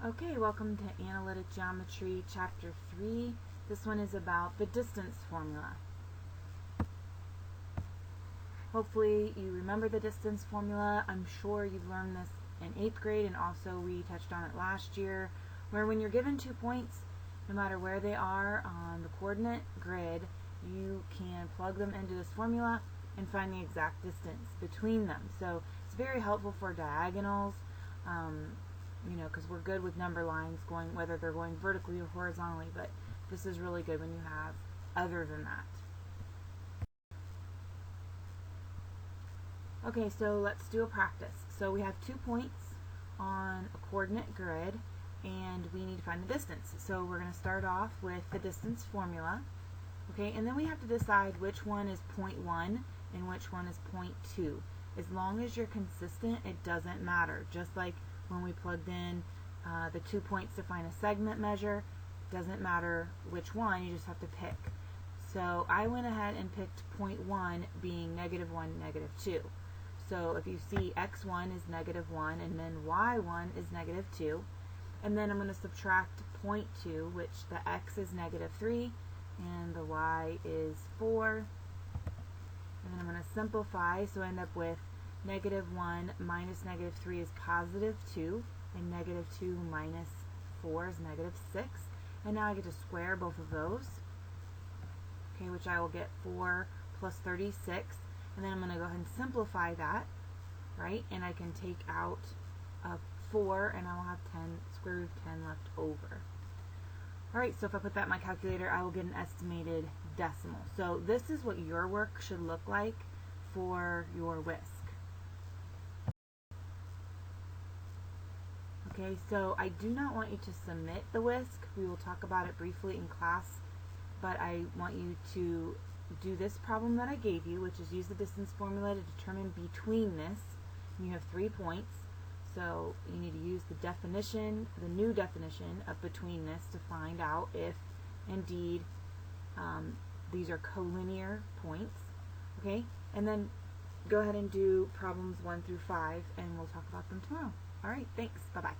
Okay, welcome to Analytic Geometry Chapter 3. This one is about the distance formula. Hopefully you remember the distance formula. I'm sure you've learned this in 8th grade, and also we touched on it last year, where when you're given 2 points, no matter where they are on the coordinate grid, you can plug them into this formula and find the exact distance between them. So it's very helpful for diagonals, because we're good with number lines going, whether they're going vertically or horizontally, but this is really good when you have other than that. Okay, so let's do a practice. So we have 2 points on a coordinate grid, and we need to find the distance. So we're going to start off with the distance formula, okay, and then we have to decide which one is 0.1 and which one is 0.2. As long as you're consistent, it doesn't matter. Just like when we plugged in the 2 points to find a segment measure, doesn't matter which one, you just have to pick. So I went ahead and picked 0.1 being -1, -2. So if you see x1 is -1 and then y1 is -2, and then I'm going to subtract 0.2, which the x is -3 and the y is 4, and then I'm going to simplify, so I end up with -1 minus -3 is +2, and -2 minus 4 is -6, and now I get to square both of those, okay, which I will get 4 plus 36, and then I'm going to go ahead and simplify that, right, and I can take out 4, and I will have 10, square root of 10 left over. Alright, so if I put that in my calculator, I will get an estimated decimal. So this is what your work should look like for your whisk. Okay, so I do not want you to submit the whisk. We will talk about it briefly in class, but I want you to do this problem that I gave you, which is use the distance formula to determine between this. And you have 3 points, so you need to use the definition, the new definition of betweenness, to find out if indeed these are collinear points. Okay, and then go ahead and do problems 1 through 5, and we'll talk about them tomorrow. Alright, thanks. Bye-bye.